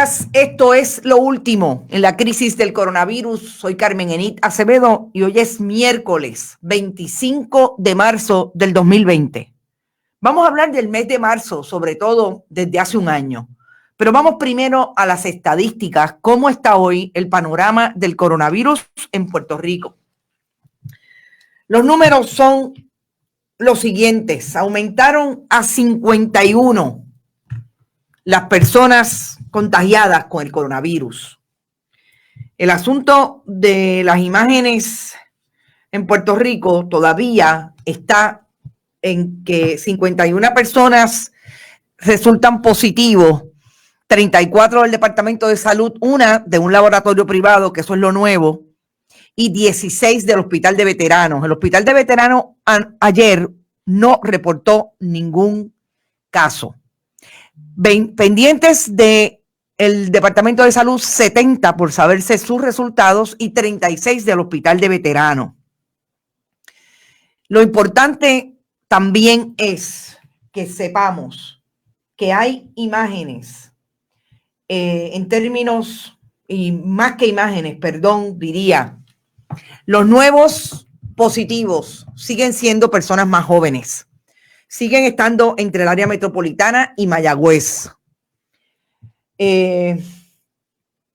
días, esto es lo último en la crisis del coronavirus. Soy Carmen Enit Acevedo y hoy es miércoles 25 de marzo del 2020. Vamos a hablar del mes de marzo, sobre todo desde hace un año. Pero vamos primero a las estadísticas. ¿Cómo está hoy el panorama del coronavirus en Puerto Rico? Los números son los siguientes. Aumentaron a 51 las personas contagiadas con el coronavirus. El asunto de las imágenes en Puerto Rico todavía está en que 51 personas resultan positivos, 34 del Departamento de Salud, una de un laboratorio privado, que eso es lo nuevo, y 16 del Hospital de Veteranos. El Hospital de Veteranos ayer no reportó ningún caso. Pendientes del Departamento de Salud, 70 por saberse sus resultados y 36 del Hospital de Veteranos. Lo importante también es que sepamos que hay imágenes en términos, y más que imágenes, perdón, diría, los nuevos positivos siguen siendo personas más jóvenes. Siguen estando entre el área metropolitana y Mayagüez.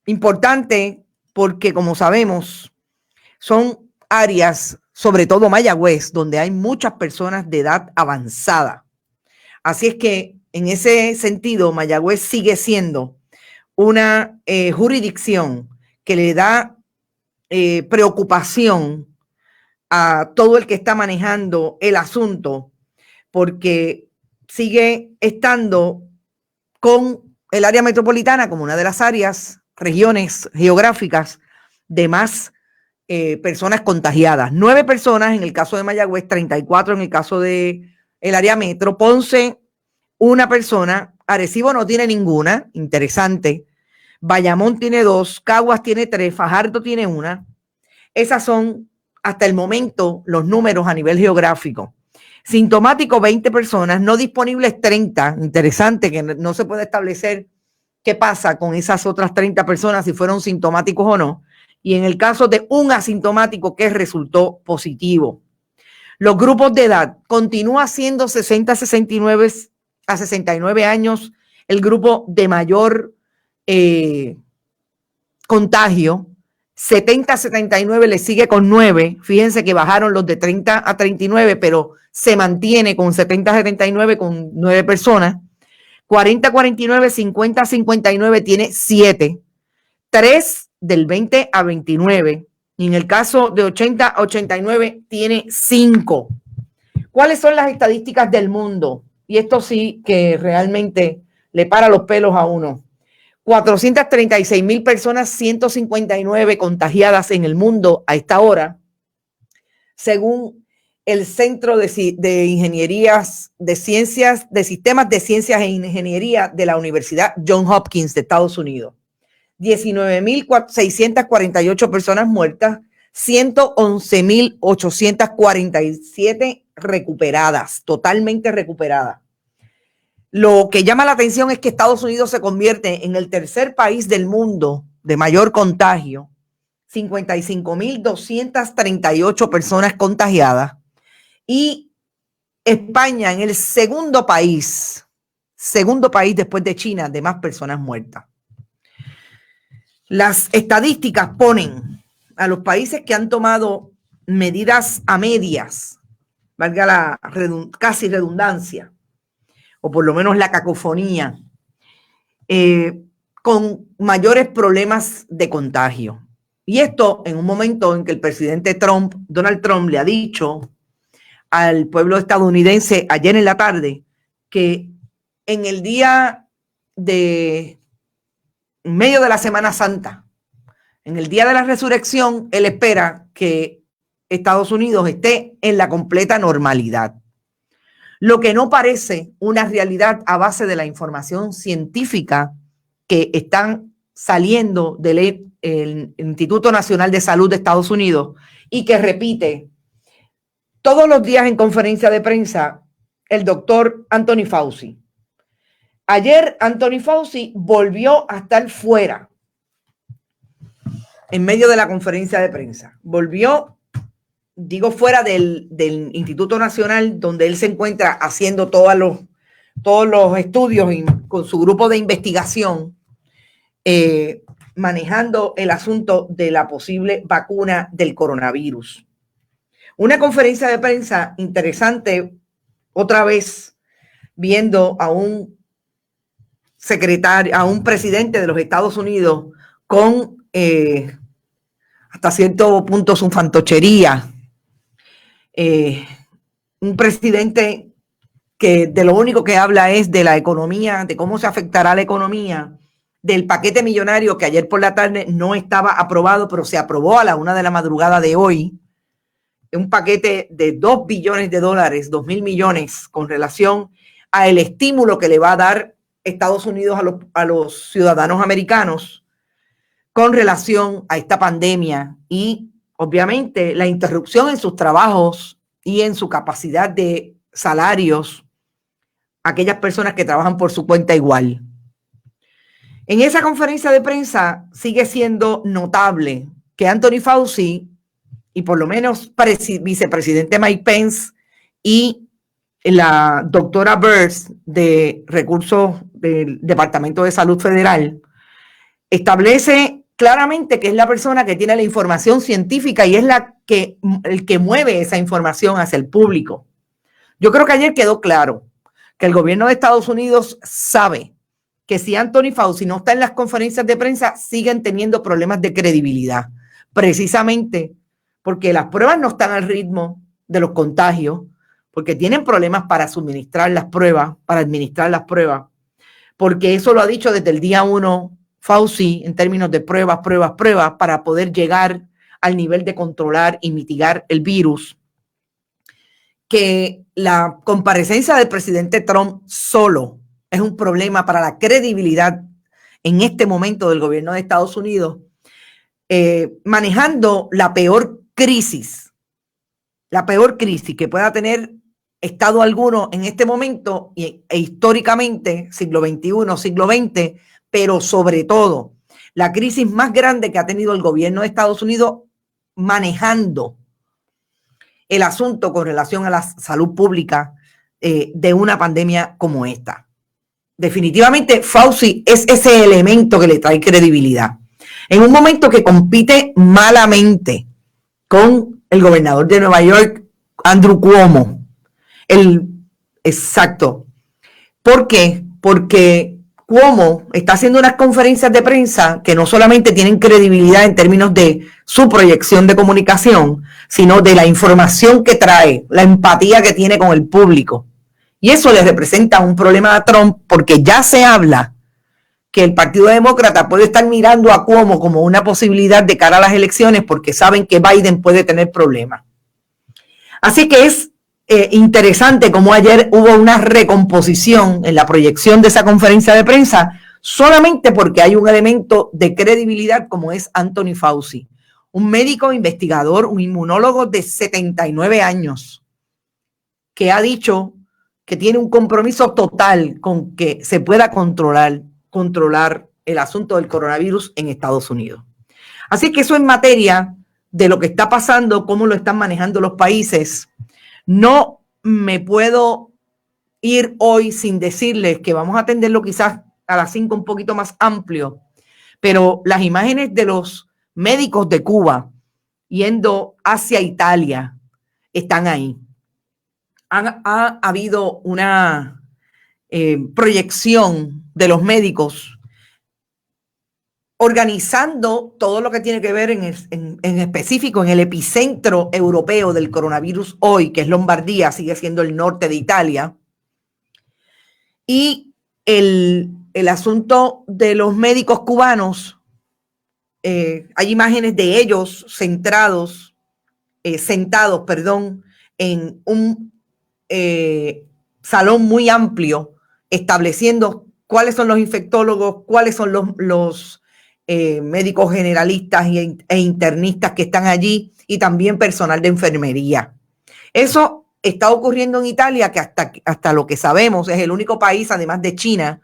Importante porque, como sabemos, son áreas, sobre todo Mayagüez, donde hay muchas personas de edad avanzada. Así es que, en ese sentido, Mayagüez sigue siendo una jurisdicción que le da preocupación a todo el que está manejando el asunto, porque sigue estando con el área metropolitana como una de las áreas, regiones geográficas de más personas contagiadas. 9 personas en el caso de Mayagüez, 34 en el caso de el área metro. Ponce, una persona. Arecibo no tiene ninguna, interesante. Bayamón tiene 2, Caguas tiene 3, Fajardo tiene 1. Esas son hasta el momento los números a nivel geográfico. Sintomático 20 personas, no disponibles 30. Interesante que no se puede establecer qué pasa con esas otras 30 personas, si fueron sintomáticos o no. Y en el caso de un asintomático que resultó positivo. Los grupos de edad continúa siendo 60 a 69 años el grupo de mayor contagio. 70 a 79 le sigue con 9. Fíjense que bajaron los de 30 a 39, pero se mantiene con 70 a 79 con 9 personas. 40 a 49, 50 a 59 tiene 7. 3 del 20 a 29. Y en el caso de 80 a 89 tiene 5. ¿Cuáles son las estadísticas del mundo? Y esto sí que realmente le para los pelos a uno. 436,000 personas, 159 contagiadas en el mundo a esta hora, según el Centro de Ingenierías de Ciencias, de Sistemas de Ciencias e Ingeniería de la Universidad Johns Hopkins de Estados Unidos. 19,648 personas muertas, 111,847 recuperadas, totalmente recuperadas. Lo que llama la atención es que Estados Unidos se convierte en el tercer país del mundo de mayor contagio, 55,238 personas contagiadas, y España en el segundo país después de China de más personas muertas. Las estadísticas ponen a los países que han tomado medidas a medias, valga la casi redundancia, o por lo menos la cacofonía, con mayores problemas de contagio. Y esto en un momento en que el presidente Donald Trump, le ha dicho al pueblo estadounidense ayer en la tarde que en el día en medio de la Semana Santa, en el día de la resurrección, él espera que Estados Unidos esté en la completa normalidad. Lo que no parece una realidad a base de la información científica que están saliendo del Instituto Nacional de Salud de Estados Unidos y que repite todos los días en conferencia de prensa el doctor Anthony Fauci. Ayer Anthony Fauci volvió a estar fuera en medio de la conferencia de prensa. Volvió, digo, fuera del Instituto Nacional, donde él se encuentra haciendo todos los estudios con su grupo de investigación, manejando el asunto de la posible vacuna del coronavirus. Una conferencia de prensa interesante, otra vez viendo a un secretario, a un presidente de los Estados Unidos con hasta cierto punto su fantochería. Un presidente que de lo único que habla es de la economía, de cómo se afectará la economía, del paquete millonario que ayer por la tarde no estaba aprobado, pero se aprobó a la 1 de la madrugada de hoy. Un paquete de $2 billones, 2.000 millones con relación al estímulo que le va a dar Estados Unidos a los ciudadanos americanos con relación a esta pandemia y obviamente la interrupción en sus trabajos y en su capacidad de salarios a aquellas personas que trabajan por su cuenta igual. En esa conferencia de prensa sigue siendo notable que Anthony Fauci y por lo menos vicepresidente Mike Pence y la doctora Birx de Recursos del Departamento de Salud Federal establece claramente que es la persona que tiene la información científica y es el que mueve esa información hacia el público. Yo creo que ayer quedó claro que el gobierno de Estados Unidos sabe que si Anthony Fauci no está en las conferencias de prensa, siguen teniendo problemas de credibilidad, precisamente porque las pruebas no están al ritmo de los contagios, porque tienen problemas para administrar las pruebas, porque eso lo ha dicho desde el día 1 Fauci en términos de pruebas, para poder llegar al nivel de controlar y mitigar el virus. Que la comparecencia del presidente Trump solo es un problema para la credibilidad en este momento del gobierno de Estados Unidos, manejando la peor crisis que pueda tener Estado alguno en este momento e históricamente, siglo XXI, siglo XX, pero sobre todo la crisis más grande que ha tenido el gobierno de Estados Unidos manejando el asunto con relación a la salud pública de una pandemia como esta. Definitivamente Fauci es ese elemento que le trae credibilidad. En un momento que compite malamente con el gobernador de Nueva York, Andrew Cuomo. Exacto. ¿Por qué? Porque Cuomo está haciendo unas conferencias de prensa que no solamente tienen credibilidad en términos de su proyección de comunicación, sino de la información que trae, la empatía que tiene con el público. Y eso le representa un problema a Trump porque ya se habla que el Partido Demócrata puede estar mirando a Cuomo como una posibilidad de cara a las elecciones porque saben que Biden puede tener problemas. Así que es interesante como ayer hubo una recomposición en la proyección de esa conferencia de prensa solamente porque hay un elemento de credibilidad como es Anthony Fauci, un médico investigador, un inmunólogo de 79 años que ha dicho que tiene un compromiso total con que se pueda controlar el asunto del coronavirus en Estados Unidos. Así que eso en materia de lo que está pasando, cómo lo están manejando los países. No me puedo ir hoy sin decirles que vamos a atenderlo quizás a las 5 un poquito más amplio, pero las imágenes de los médicos de Cuba yendo hacia Italia están ahí. Ha habido una proyección de los médicos organizando todo lo que tiene que ver en específico en el epicentro europeo del coronavirus hoy, que es Lombardía, sigue siendo el norte de Italia. Y el asunto de los médicos cubanos, hay imágenes de ellos sentados, en un salón muy amplio, estableciendo cuáles son los infectólogos, cuáles son los médicos generalistas e internistas que están allí y también personal de enfermería. Eso está ocurriendo en Italia, que hasta lo que sabemos es el único país, además de China,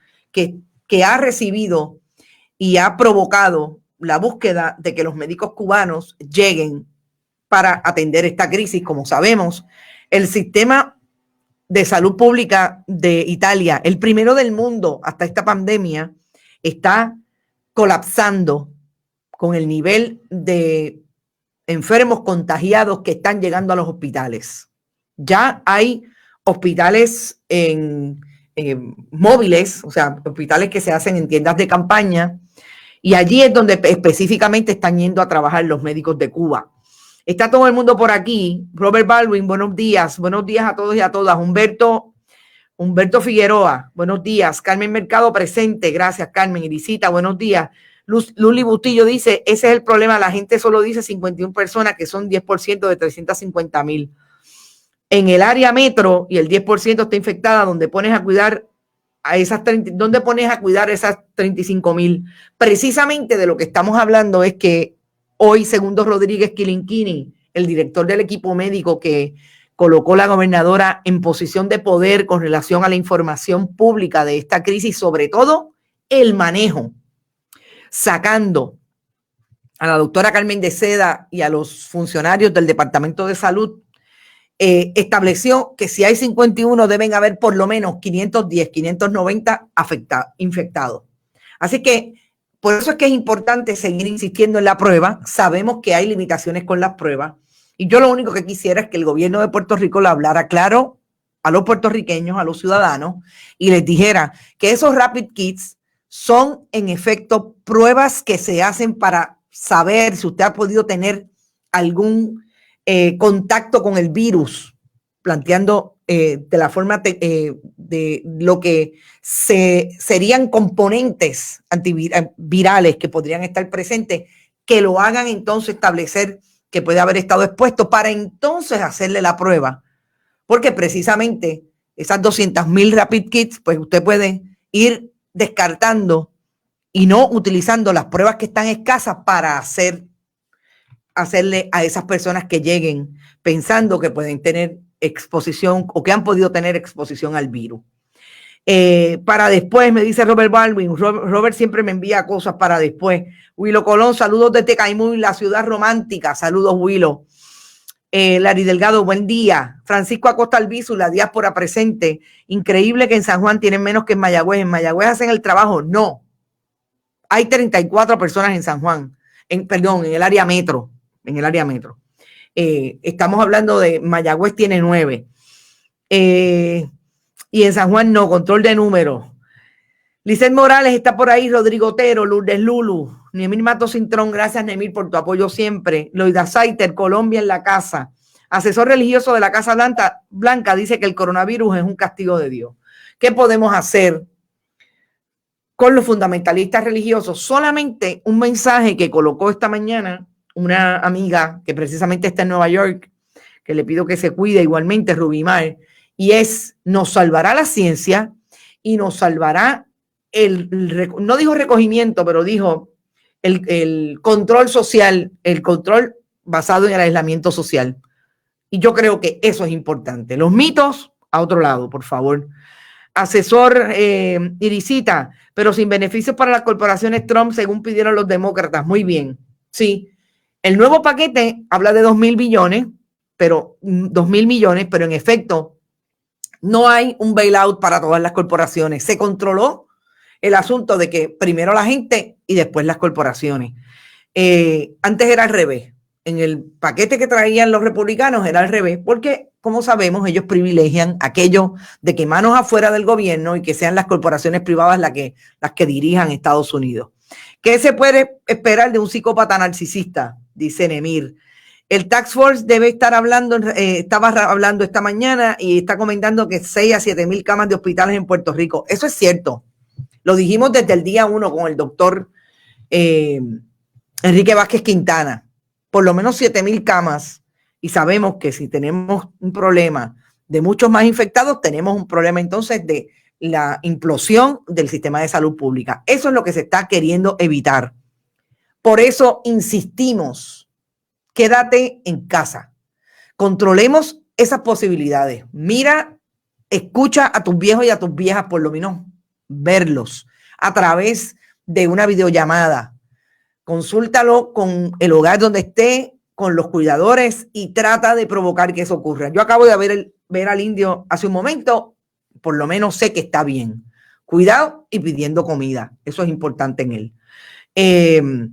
que ha recibido y ha provocado la búsqueda de que los médicos cubanos lleguen para atender esta crisis. Como sabemos, el sistema de salud pública de Italia, el primero del mundo hasta esta pandemia, está colapsando con el nivel de enfermos contagiados que están llegando a los hospitales. Ya hay hospitales móviles, o sea, hospitales que se hacen en tiendas de campaña, y allí es donde específicamente están yendo a trabajar los médicos de Cuba. Está todo el mundo por aquí. Robert Baldwin, buenos días a todos y a todas. Humberto Figueroa, buenos días. Carmen Mercado presente, gracias Carmen. Irisita, buenos días. Luli Bustillo dice, ese es el problema, la gente solo dice 51 personas, que son 10% de 350,000. En el área metro, y el 10% está infectada, donde pones a cuidar a esas 30, ¿dónde pones a cuidar esas 35,000? Precisamente de lo que estamos hablando es que hoy, Segundo Rodríguez Quilinquini, el director del equipo médico que colocó la gobernadora en posición de poder con relación a la información pública de esta crisis, sobre todo el manejo, sacando a la doctora Carmen de Seda y a los funcionarios del Departamento de Salud, estableció que si hay 51 deben haber por lo menos 510, 590 infectados. Así que por eso es que es importante seguir insistiendo en la prueba. Sabemos que hay limitaciones con las pruebas y yo lo único que quisiera es que el gobierno de Puerto Rico le hablara claro a los puertorriqueños, a los ciudadanos, y les dijera que esos rapid kits son en efecto pruebas que se hacen para saber si usted ha podido tener algún contacto con el virus, planteando de la forma de lo que serían componentes antivirales que podrían estar presentes, que lo hagan entonces establecer que puede haber estado expuesto para entonces hacerle la prueba. Porque precisamente esas 200,000 rapid kits, pues usted puede ir descartando y no utilizando las pruebas que están escasas para hacerle a esas personas que lleguen pensando que pueden tener exposición o que han podido tener exposición al virus. Para después, me dice Robert Baldwin. Robert siempre me envía cosas para después. Willo Colón, saludos desde Caymuy, la ciudad romántica. Saludos, Willo. Larry Delgado, buen día. Francisco Acosta Albizu, la diáspora presente. Increíble que en San Juan tienen menos que en Mayagüez. ¿En Mayagüez hacen el trabajo? No. Hay 34 personas en San Juan. En el área metro. En el área metro. Estamos hablando de Mayagüez tiene 9. Y en San Juan no, control de números. Lizeth Morales está por ahí, Rodrigo Otero, Lourdes Lulu, Nemir Mato Cintrón, gracias Nemir por tu apoyo siempre. Loida Saiter, Colombia en la casa. Asesor religioso de la Casa Blanca dice que el coronavirus es un castigo de Dios. ¿Qué podemos hacer con los fundamentalistas religiosos? Solamente un mensaje que colocó esta mañana una amiga que precisamente está en Nueva York, que le pido que se cuide igualmente, Rubimar, y es, nos salvará la ciencia y nos salvará no dijo recogimiento, pero dijo el control social, el control basado en el aislamiento social. Y yo creo que eso es importante. Los mitos, a otro lado, por favor. Asesor Irisita, pero sin beneficios para las corporaciones Trump, según pidieron los demócratas. Muy bien, sí. El nuevo paquete habla de 2,000 billones, pero 2,000 millones, pero en efecto no hay un bailout para todas las corporaciones. Se controló el asunto de que primero la gente y después las corporaciones. Antes era al revés. En el paquete que traían los republicanos era al revés, porque, como sabemos, ellos privilegian aquello de que manos afuera del gobierno y que sean las corporaciones privadas las que dirijan Estados Unidos. ¿Qué se puede esperar de un psicópata narcisista? Dice Nemir. El Task Force debe estar hablando, estaba hablando esta mañana y está comentando que 6 a 7,000 camas de hospitales en Puerto Rico. Eso es cierto. Lo dijimos desde el día 1 con el doctor Enrique Vázquez Quintana. Por lo menos 7,000 camas. Y sabemos que si tenemos un problema de muchos más infectados, tenemos un problema entonces de la implosión del sistema de salud pública. Eso es lo que se está queriendo evitar. Por eso insistimos, quédate en casa. Controlemos esas posibilidades. Mira, escucha a tus viejos y a tus viejas por lo menos verlos a través de una videollamada. Consúltalo con el hogar donde esté, con los cuidadores y trata de provocar que eso ocurra. Yo acabo de ver al indio hace un momento, por lo menos sé que está bien. Cuidado y pidiendo comida. Eso es importante en él.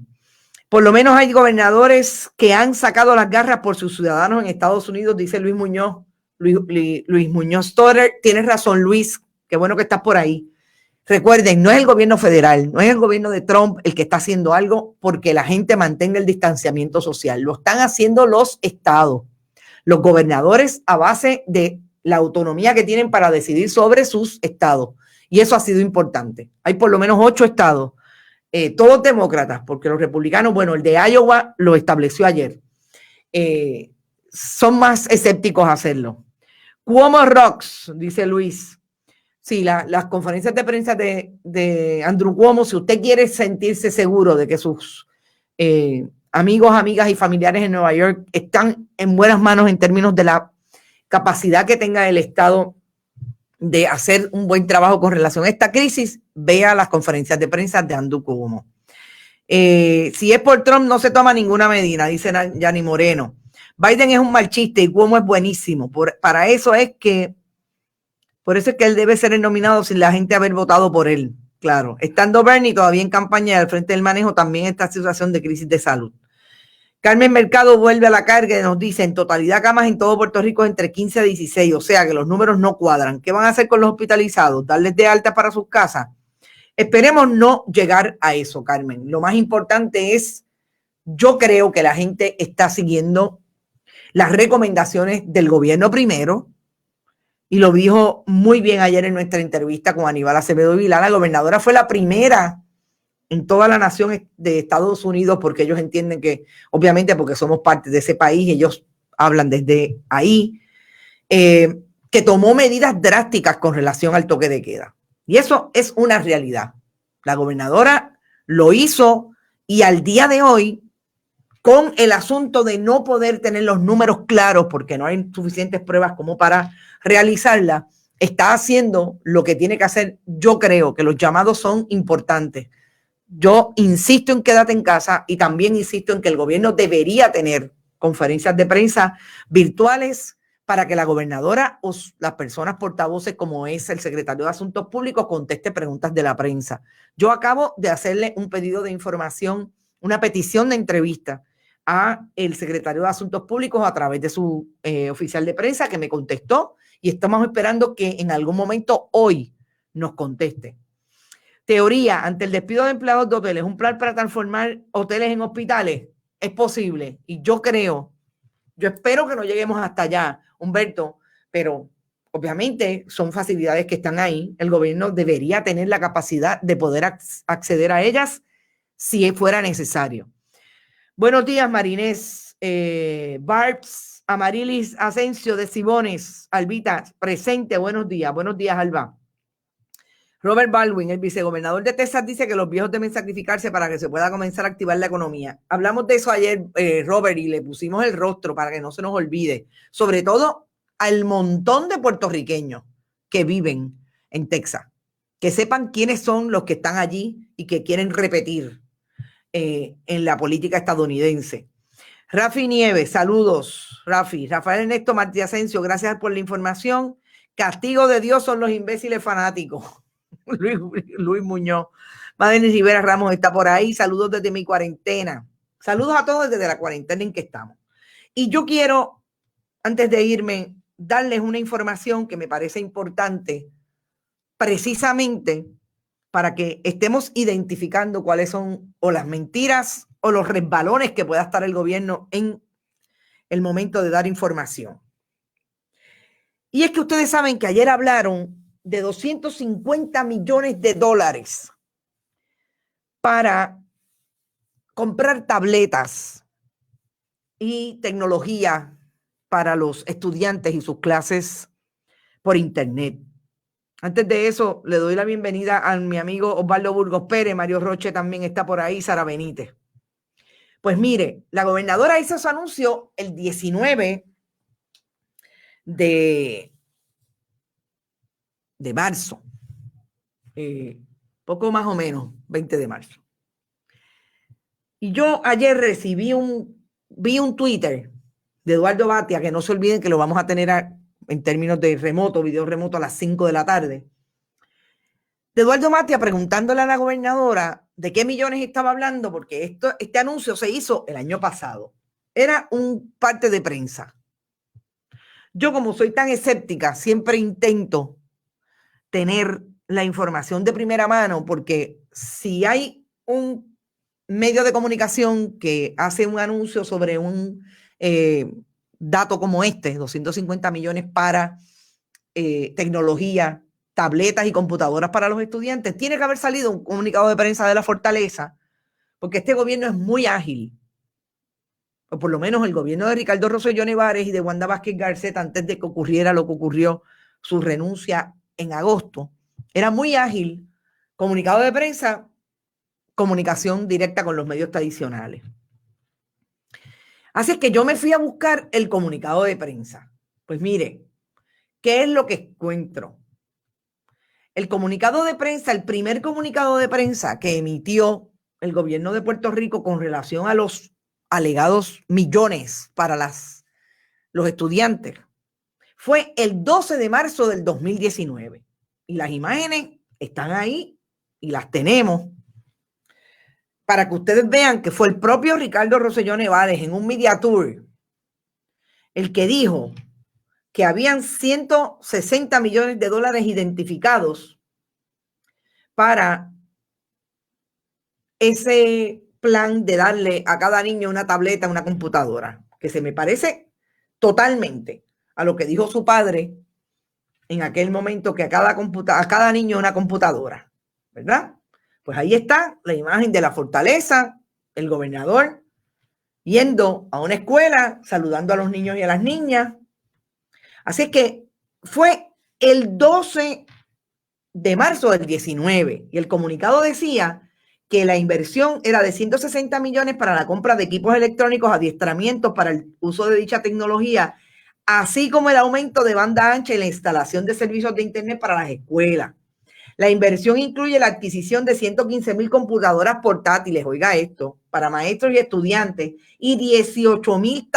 Por lo menos hay gobernadores que han sacado las garras por sus ciudadanos en Estados Unidos, dice Luis Muñoz. Luis Muñoz Storer, tienes razón, Luis, qué bueno que estás por ahí. Recuerden, no es el gobierno federal, no es el gobierno de Trump el que está haciendo algo porque la gente mantenga el distanciamiento social. Lo están haciendo los estados, los gobernadores a base de la autonomía que tienen para decidir sobre sus estados. Y eso ha sido importante. Hay por lo menos 8 estados, todos demócratas, porque los republicanos, bueno, el de Iowa lo estableció ayer. Son más escépticos a hacerlo. Cuomo Rocks, dice Luis. Sí, las conferencias de prensa de Andrew Cuomo, si usted quiere sentirse seguro de que sus amigos, amigas y familiares en Nueva York están en buenas manos en términos de la capacidad que tenga el Estado de hacer un buen trabajo con relación a esta crisis, vea las conferencias de prensa de Andrew Cuomo. Si es por Trump, no se toma ninguna medida, dice Yanni Moreno. Biden es un mal chiste y Cuomo es buenísimo. Por eso es que él debe ser el nominado sin la gente haber votado por él. Claro, estando Bernie todavía en campaña al frente del manejo, también esta situación de crisis de salud. Carmen Mercado vuelve a la carga y nos dice, en totalidad camas en todo Puerto Rico entre 15 a 16, o sea que los números no cuadran. ¿Qué van a hacer con los hospitalizados? ¿Darles de alta para sus casas? Esperemos no llegar a eso, Carmen. Lo más importante es, yo creo que la gente está siguiendo las recomendaciones del gobierno primero, y lo dijo muy bien ayer en nuestra entrevista con Aníbal Acevedo Vilá. La gobernadora fue la primera en toda la nación de Estados Unidos, porque ellos entienden que, obviamente porque somos parte de ese país, ellos hablan desde ahí, que tomó medidas drásticas con relación al toque de queda. Y eso es una realidad. La gobernadora lo hizo y al día de hoy, con el asunto de no poder tener los números claros porque no hay suficientes pruebas como para realizarla, está haciendo lo que tiene que hacer. Yo creo que los llamados son importantes. Yo insisto en quédate en casa y también insisto en que el gobierno debería tener conferencias de prensa virtuales para que la gobernadora o las personas portavoces como es el secretario de Asuntos Públicos conteste preguntas de la prensa. Yo acabo de hacerle un pedido de información, una petición de entrevista a el secretario de Asuntos Públicos a través de su oficial de prensa que me contestó y estamos esperando que en algún momento hoy nos conteste. Teoría, ante el despido de empleados de hoteles, un plan para transformar hoteles en hospitales, es posible. Y yo espero que no lleguemos hasta allá, Humberto, pero obviamente son facilidades que están ahí. El gobierno debería tener la capacidad de poder acceder a ellas si fuera necesario. Buenos días, Marinés, Barbs, Amarilis Asensio de Cibones, Albita, presente, buenos días, Alba. Robert Baldwin, el vicegobernador de Texas, dice que los viejos deben sacrificarse para que se pueda comenzar a activar la economía. Hablamos de eso ayer, Robert, y le pusimos el rostro para que no se nos olvide, sobre todo al montón de puertorriqueños que viven en Texas, que sepan quiénes son los que están allí y que quieren repetir en la política estadounidense. Rafi Nieves, saludos, Rafi. Rafael Ernesto Martí Asensio, gracias por la información. Castigo de Dios son los imbéciles fanáticos. Luis Muñoz. Madeni Rivera Ramos está por ahí. Saludos desde mi cuarentena. Saludos a todos desde la cuarentena en que estamos. Y yo quiero, antes de irme, darles una información que me parece importante, precisamente para que estemos identificando cuáles son o las mentiras o los resbalones que pueda estar el gobierno en el momento de dar información. Y es que ustedes saben que ayer hablaron de $250 millones para comprar tabletas y tecnología para los estudiantes y sus clases por internet. Antes de eso, le doy la bienvenida a mi amigo Osvaldo Burgos Pérez. Mario Roche también está por ahí, Sara Benítez. Pues mire, la gobernadora hizo su anuncio el 19 de marzo. poco más o menos, 20 de marzo. Y yo ayer vi un Twitter de Eduardo Batia, que no se olviden que lo vamos a tener en términos de remoto, video remoto a las 5 de la tarde, de Eduardo Batia preguntándole a la gobernadora de qué millones estaba hablando, porque este anuncio se hizo el año pasado. Era un parte de prensa. Yo, como soy tan escéptica, siempre intento tener la información de primera mano, porque si hay un medio de comunicación que hace un anuncio sobre un dato como este, 250 millones para tecnología, tabletas y computadoras para los estudiantes, tiene que haber salido un comunicado de prensa de la Fortaleza, porque este gobierno es muy ágil, o por lo menos el gobierno de Ricardo Rosselló Nevares y de Wanda Vázquez Garcet, antes de que ocurriera lo que ocurrió, su renuncia en agosto, era muy ágil. Comunicado de prensa, comunicación directa con los medios tradicionales. Así que yo me fui a buscar el comunicado de prensa. Pues mire, ¿qué es lo que encuentro? El comunicado de prensa, el primer comunicado de prensa que emitió el gobierno de Puerto Rico con relación a los alegados millones para los estudiantes, fue el 12 de marzo del 2019. Y las imágenes están ahí y las tenemos para que ustedes vean que fue el propio Ricardo Rosselló Nevares en un media tour el que dijo que habían 160 millones de dólares identificados para ese plan de darle a cada niño una tableta, una computadora, que se me parece totalmente a lo que dijo su padre en aquel momento, que a cada niño una computadora, ¿verdad? Pues ahí está la imagen de la Fortaleza, el gobernador yendo a una escuela, saludando a los niños y a las niñas. Así que fue el 12 de marzo del 19 y el comunicado decía que la inversión era de 160 millones para la compra de equipos electrónicos, adiestramientos para el uso de dicha tecnología, así como el aumento de banda ancha y la instalación de servicios de Internet para las escuelas. La inversión incluye la adquisición de 115,000 computadoras portátiles, oiga esto, para maestros y estudiantes, y 18,000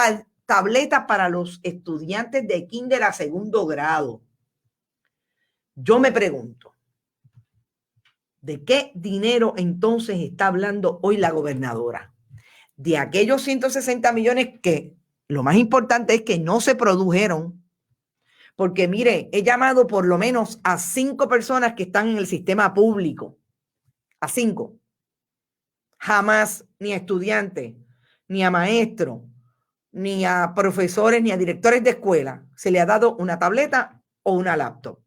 tabletas para los estudiantes de kinder a segundo grado. Yo me pregunto, ¿de qué dinero entonces está hablando hoy la gobernadora? De aquellos 160 millones que lo más importante es que no se produjeron, porque mire, he llamado por lo menos a 5 personas que están en el sistema público, a 5. Jamás ni a estudiantes, ni a maestros, ni a profesores, ni a directores de escuela se le ha dado una tableta o una laptop.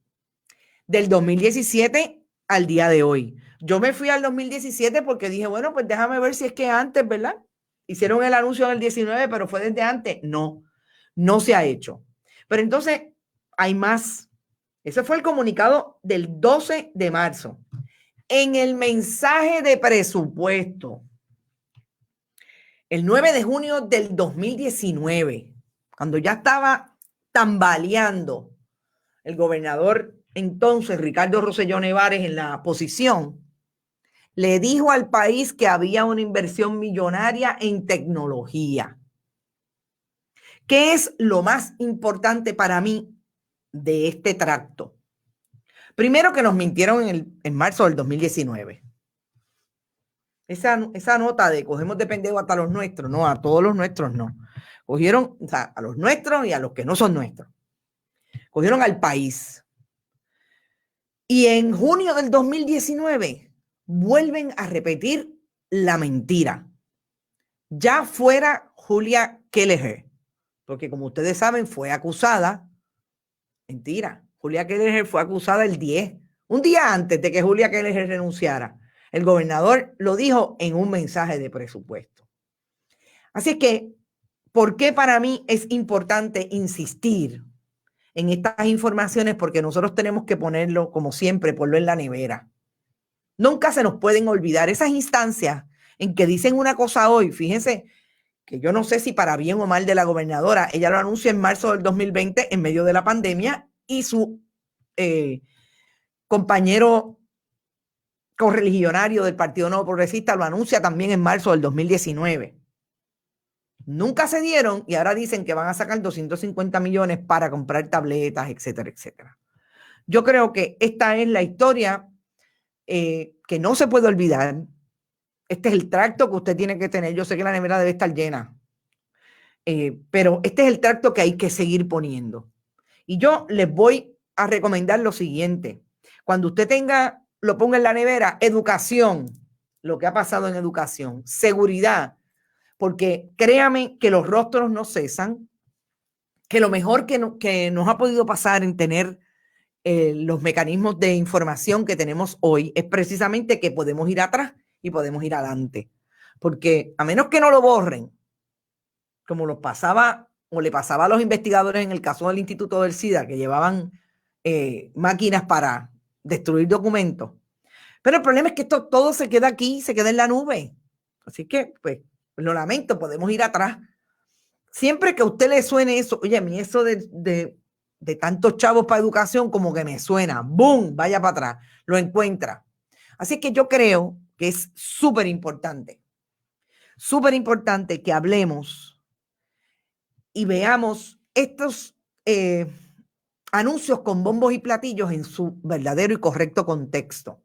Del 2017 al día de hoy. Yo me fui al 2017 porque dije, bueno, pues déjame ver si es que antes, ¿verdad? Hicieron el anuncio en el 19, pero fue desde antes. No, no se ha hecho. Pero entonces hay más. Ese fue el comunicado del 12 de marzo. En el mensaje de presupuesto, el 9 de junio del 2019, cuando ya estaba tambaleando el gobernador entonces, Ricardo Rosselló Nevares, en la posición, le dijo al país que había una inversión millonaria en tecnología. ¿Qué es lo más importante para mí de este tracto? Primero, que nos mintieron en marzo del 2019. Esa nota de cogemos de pendejo hasta los nuestros, no, a todos los nuestros no. Cogieron, o sea, a los nuestros y a los que no son nuestros. Cogieron al país. Y en junio del 2019 vuelven a repetir la mentira. Ya fuera Julia Kelleher, porque como ustedes saben fue acusada, mentira, Julia Kelleher fue acusada el 10, un día antes de que Julia Kelleher renunciara. El gobernador lo dijo en un mensaje de presupuesto. Así que, ¿por qué para mí es importante insistir en estas informaciones? Porque nosotros tenemos que ponerlo, como siempre, ponlo en la nevera. Nunca se nos pueden olvidar esas instancias en que dicen una cosa hoy. Fíjense que yo no sé si para bien o mal de la gobernadora, ella lo anuncia en marzo del 2020 en medio de la pandemia y su compañero correligionario del Partido Nuevo Progresista lo anuncia también en marzo del 2019. Nunca se dieron y ahora dicen que van a sacar 250 millones para comprar tabletas, etcétera, etcétera. Yo creo que esta es la historia que no se puede olvidar. Este es el tracto que usted tiene que tener. Yo sé que la nevera debe estar llena, pero este es el tracto que hay que seguir poniendo. Y yo les voy a recomendar lo siguiente. Cuando usted lo ponga en la nevera, educación, lo que ha pasado en educación, seguridad, porque créame que los rostros no cesan, que lo mejor que nos ha podido pasar en tener los mecanismos de información que tenemos hoy es precisamente que podemos ir atrás y podemos ir adelante. Porque a menos que no lo borren, como lo pasaba o le pasaba a los investigadores en el caso del Instituto del SIDA, que llevaban máquinas para destruir documentos. Pero el problema es que esto todo se queda aquí, se queda en la nube. Así que, pues, lo lamento, podemos ir atrás. Siempre que a usted le suene eso, oye, a mí eso de tantos chavos para educación, como que me suena, ¡boom!, vaya para atrás, lo encuentra. Así que yo creo que es súper importante que hablemos y veamos estos anuncios con bombos y platillos en su verdadero y correcto contexto.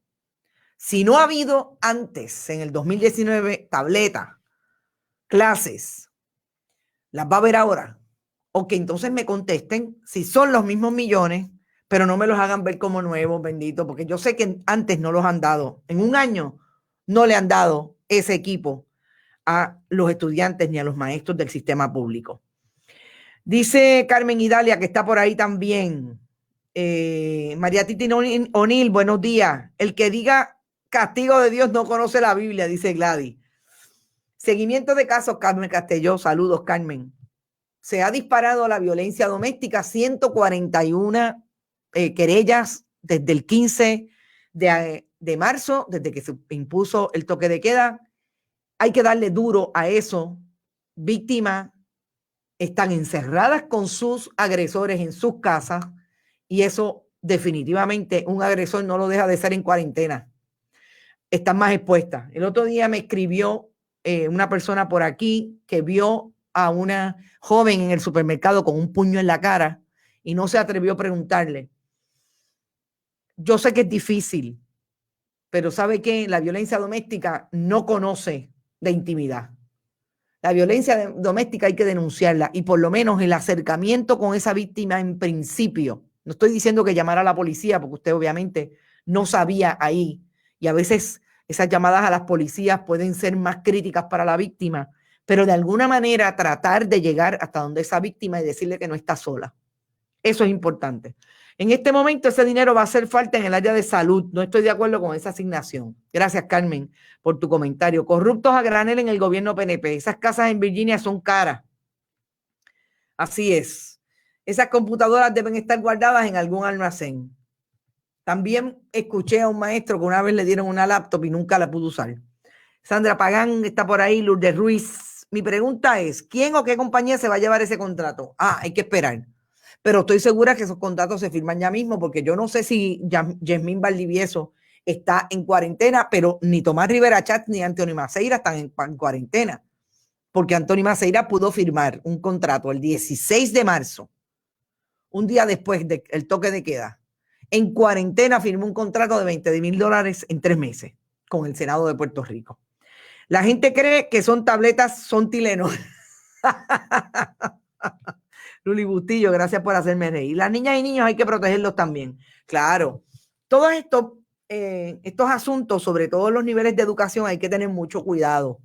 Si no ha habido antes, en el 2019, tableta, clases, las va a haber ahora. O que entonces me contesten si son los mismos millones, pero no me los hagan ver como nuevos, bendito, porque yo sé que antes no los han dado. En un año no le han dado ese equipo a los estudiantes ni a los maestros del sistema público. Dice Carmen Idalia, que está por ahí también. María Titi O'Neill, buenos días. El que diga castigo de Dios no conoce la Biblia, dice Gladys. Seguimiento de casos, Carmen Castelló. Saludos, Carmen. Se ha disparado la violencia doméstica, 141 querellas desde el 15 de marzo, desde que se impuso el toque de queda. Hay que darle duro a eso. Víctimas están encerradas con sus agresores en sus casas y eso definitivamente un agresor no lo deja de ser en cuarentena. Están más expuestas. El otro día me escribió una persona por aquí que vio a una joven en el supermercado con un puño en la cara y no se atrevió a preguntarle. Yo sé que es difícil, pero ¿sabe qué? La violencia doméstica no conoce de intimidad. La violencia doméstica hay que denunciarla y por lo menos el acercamiento con esa víctima en principio. No estoy diciendo que llamara a la policía porque usted obviamente no sabía ahí y a veces esas llamadas a las policías pueden ser más críticas para la víctima, pero de alguna manera tratar de llegar hasta donde esa víctima y decirle que no está sola. Eso es importante. En este momento ese dinero va a hacer falta en el área de salud. No estoy de acuerdo con esa asignación. Gracias, Carmen, por tu comentario. Corruptos a granel en el gobierno PNP. Esas casas en Virginia son caras. Así es. Esas computadoras deben estar guardadas en algún almacén. También escuché a un maestro que una vez le dieron una laptop y nunca la pudo usar. Sandra Pagán está por ahí, Lourdes Ruiz. Mi pregunta es, ¿quién o qué compañía se va a llevar ese contrato? Hay que esperar. Pero estoy segura que esos contratos se firman ya mismo, porque yo no sé si Yasmín Valdivieso está en cuarentena, pero ni Tomás Rivera Chatz ni Anthony Maceira están en cuarentena, porque Anthony Maceira pudo firmar un contrato el 16 de marzo, un día después del toque de queda. En cuarentena firmó un contrato de $20,000 en 3 meses con el Senado de Puerto Rico. La gente cree que son tabletas, son Tylenol. Luli Bustillo, gracias por hacerme reír. Las niñas y niños hay que protegerlos también. Claro, todos estos asuntos, sobre todo los niveles de educación, hay que tener mucho cuidado.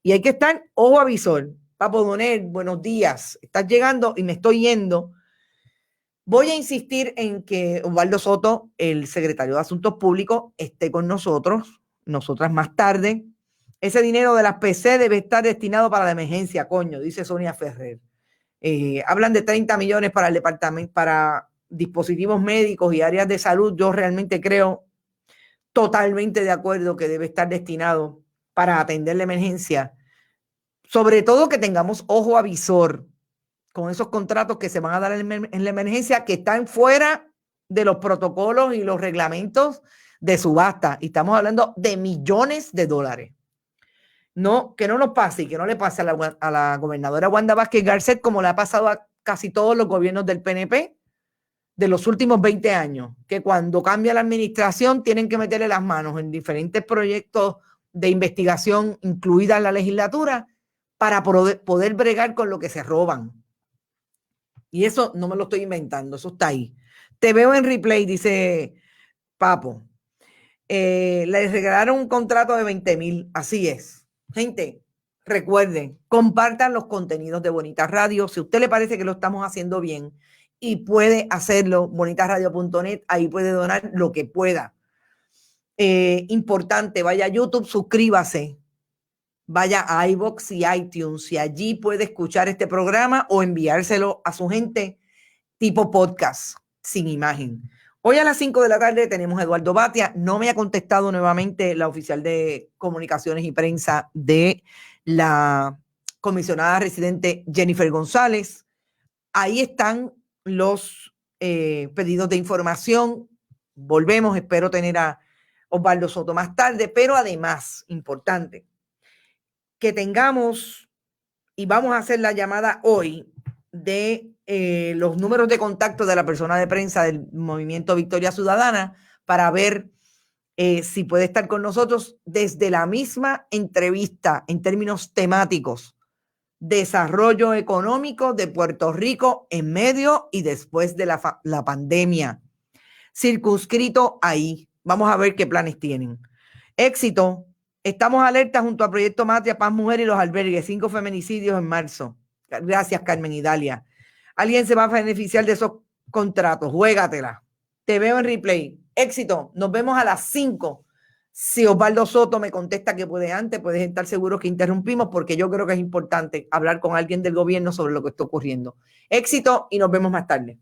Y hay que estar ojo a visor. Papo Donel, buenos días. Estás llegando y me estoy yendo. Voy a insistir en que Osvaldo Soto, el secretario de Asuntos Públicos, esté con nosotras más tarde. Ese dinero de las PC debe estar destinado para la emergencia, coño, dice Sonia Ferrer. Hablan de 30 millones para el departamento, para dispositivos médicos y áreas de salud. Yo realmente creo totalmente de acuerdo que debe estar destinado para atender la emergencia. Sobre todo que tengamos ojo avisor con esos contratos que se van a dar en la emergencia, que están fuera de los protocolos y los reglamentos de subasta, y estamos hablando de millones de dólares. No, que no nos pase y que no le pase a la gobernadora Wanda Vázquez Garcet como le ha pasado a casi todos los gobiernos del PNP de los últimos 20 años, que cuando cambia la administración tienen que meterle las manos en diferentes proyectos de investigación, incluida la legislatura, para poder bregar con lo que se roban. Y eso no me lo estoy inventando, eso está ahí. Te veo en replay, dice Papo. Le regalaron un contrato de 20,000, así es. Gente, recuerden, compartan los contenidos de Bonita Radio. Si a usted le parece que lo estamos haciendo bien y puede hacerlo, bonitasradio.net, ahí puede donar lo que pueda. Importante, vaya a YouTube, suscríbase, vaya a iVoox y iTunes y allí puede escuchar este programa o enviárselo a su gente tipo podcast, sin imagen. Hoy a las 5 de la tarde tenemos a Eduardo Batia. No me ha contestado nuevamente la oficial de comunicaciones y prensa de la comisionada residente Jennifer González. Ahí están los pedidos de información. Volvemos, espero tener a Osvaldo Soto más tarde, pero además, importante, que tengamos, y vamos a hacer la llamada hoy, de los números de contacto de la persona de prensa del Movimiento Victoria Ciudadana para ver si puede estar con nosotros desde la misma entrevista en términos temáticos. Desarrollo económico de Puerto Rico en medio y después de la pandemia. Circunscrito ahí. Vamos a ver qué planes tienen. Éxito. Estamos alerta junto a Proyecto Matria, Paz Mujer y los albergues. 5 feminicidios en marzo. Gracias, Carmen y Dalia. ¿Alguien se va a beneficiar de esos contratos? Juégatela. Te veo en replay. Éxito. Nos vemos a las 5. Si Osvaldo Soto me contesta que puede antes, puedes estar seguro que interrumpimos porque yo creo que es importante hablar con alguien del gobierno sobre lo que está ocurriendo. Éxito y nos vemos más tarde.